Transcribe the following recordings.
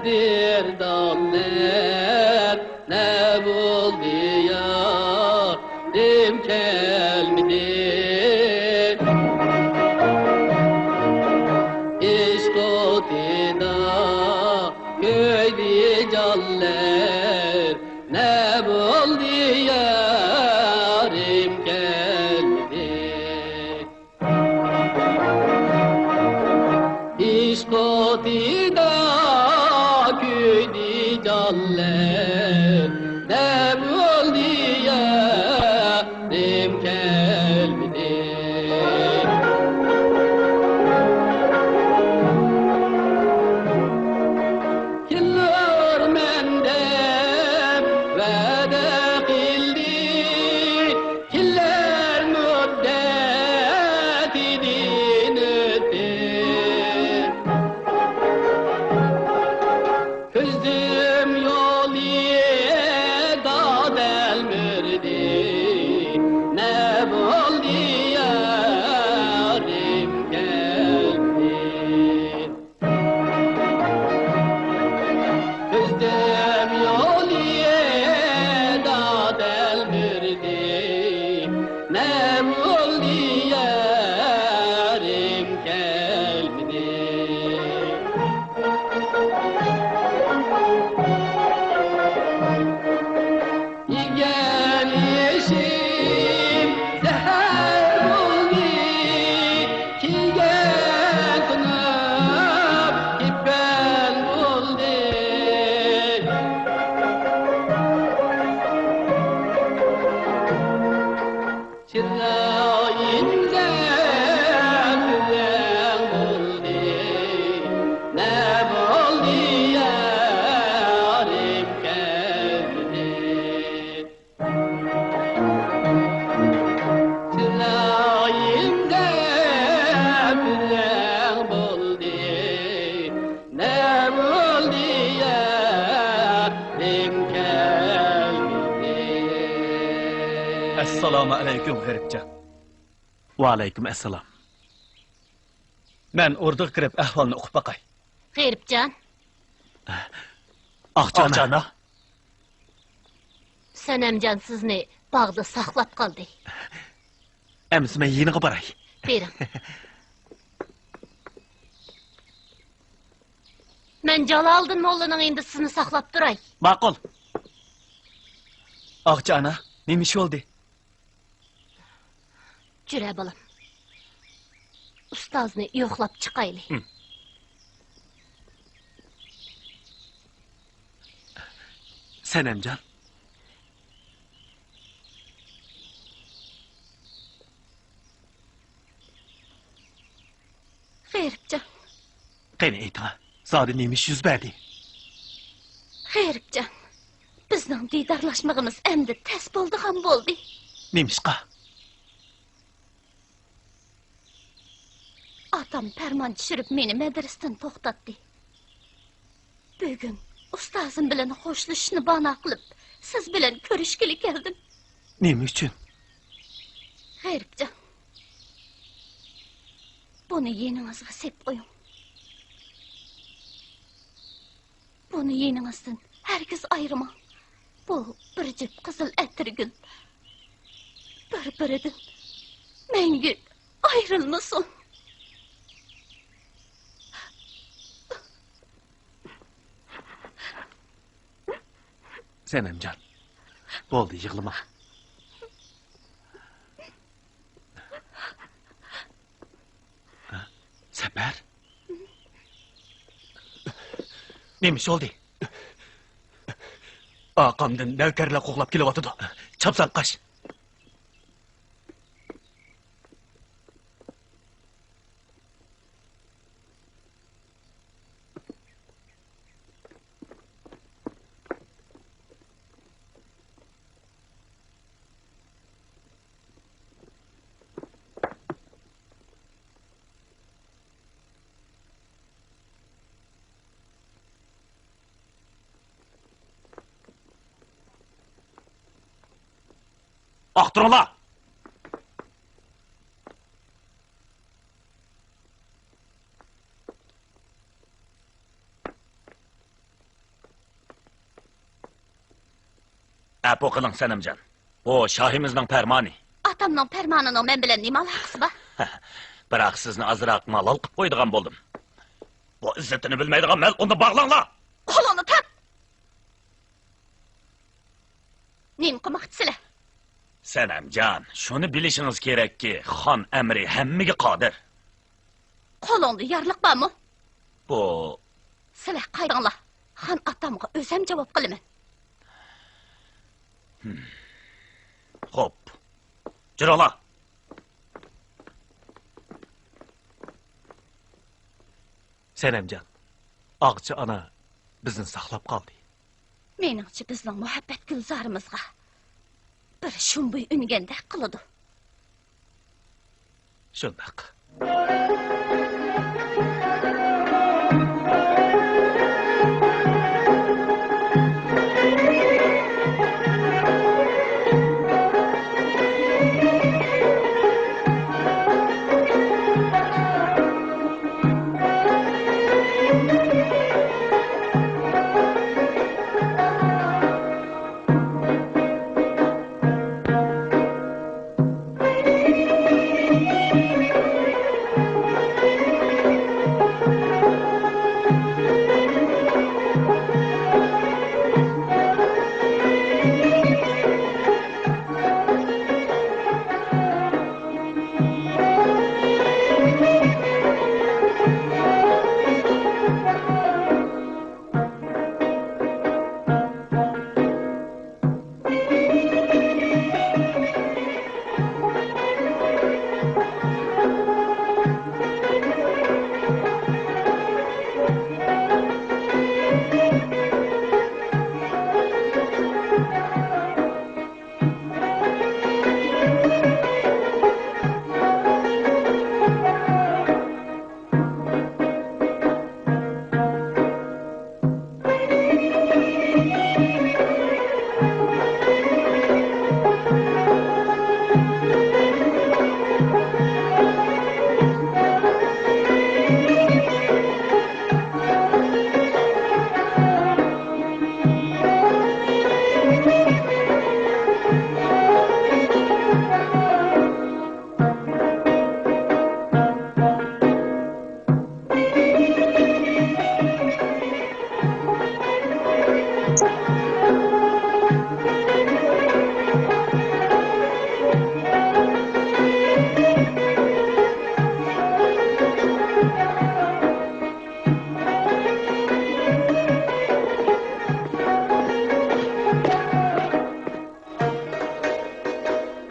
derdanlar ne buldu yarim gelmedi. İşk otida köydü canlar ne buldu yarim gelmedi. İşk otida köydü canlar ne buldu yarim gelmedi. Yıllar mendem vade kıldı, yıllar müddet idin ötti. Közdüm yolu da delmirdi, ne buldu yarim geldi. Közdüm yolu da delmirdi, ne buldu yarim gelmedi. Gelişim zehir buldu, kigen kınıp kippen buldu. Çırağınca güzel buldu, ne buldu yarim geldi. Çırağınca güzel buldu, ne buldu yarim geldi. Assalamu aleyküm G'aribjon. Va alaykum assalom. Men o'rdiq kirib ahvolni o'qib baqay. G'aribjon, Aqchana. Sanamjon sizni bog'da saqlab qoldi. Ems men yeniga baray. Bering. Men Jaloliddin mollaning endi sizni saqlab turay. Ma'qul. Aqchana, nima ish bo'ldi? Jura bolam. Ustozni yo'qlab chiqaylik. Sanamjon. G'aribjon, Qani aytma. Zodi nima ish yuz berdi? G'aribjon. Bizning diydorlashmag'imiz endi tez bo'ldi ham bo'ldi. Nima ishqa? Atam farmon tushirib meni madrasadan to'xtatdi. Bugun ustozim bilan xo'shlashishni bana qilib, siz bilan ko'rishgili keldim. Nima uchun? G'aribjon. Buni yeningizga sep qo'ying. Buni yeningizdan hargiz ayirmang. Bu bir jip qizil atirgul. Bir-biridan menga ayrilmasin. Sanamjon. Bo'ldi, yig'lama. Sapar. Nima ish bo'ldi? Aqamdan navkarlar qo'g'lab kelyotdi. Chapsan qash. Aqtirola! Apo qiling Sanamjon. Bu shohimizning farmoni. Atamning farmonining men bilan nima aloqasi bor? Biroq sizni azroq malol qilib qo'ydigan bo'ldim. Bu izzatini bilmaydigan mal uni bog'langlar. Qo'lini tap. Nim qilmoqchisizlar? Sanamjon, shuni bilishingiz kerakki, xon amri hammaga qodir. Qo'lingda yarliq bormi? Bu Sizlar qaydinglar. Xon atamga o'zim javob qilaman. xo'p. Jirola. Sanamjon, Og'chi ona bizni saqlab qoldi. Meningcha bizning muhabbat gulzorimizga bir shumbuy ungandek qiladi. Shundoq.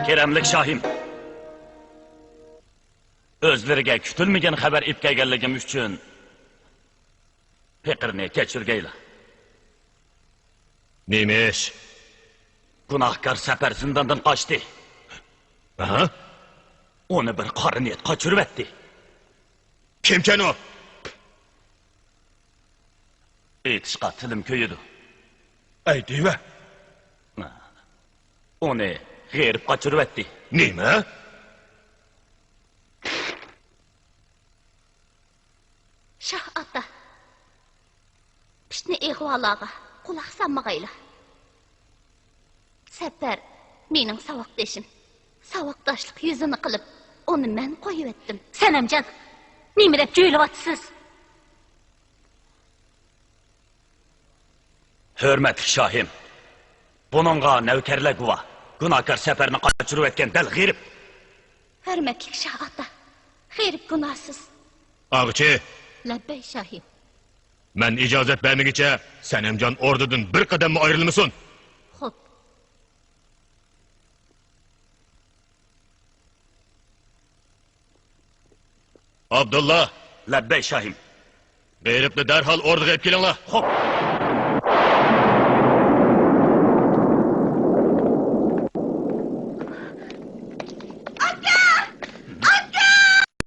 Keremlik Şahim. Özleriga kutilmagan xabar ip kelganligim uchun Peqirni kechirgaylar. Neymiş? Gunohkor Sapar zindondan qochdi. Aha. Uni bir qora niyat qochirib etdi. Kimken o? Aytishqa tilim ko'yidi. Ay deyve. Uni g'erib qochirib etdi. Neyme? Shoh ota. Pishni ehvolaga quloq solmag'aylar. Sapar mening saboqdashim. Saboqdoshlik yuzini qilib, uni men qo'yib etdim. Sanamjon, nima deb jo'ylayapsiz? Hürmetli Şahim. Bununla navkarlar guvoh. Gunohkor Saparni qochirib etgan dal g'erib. Hurmatli shoh ota. G'erib gunohsiz. Ağçı, Labbay shohim. ben icazet vermegiçe Sanamjon ordudan bir kadem mi ayrılmışsın? Xo'p. Abdullah, Labbay Şahim. g'eribni derhal orduga ep kelinglar. Xo'p.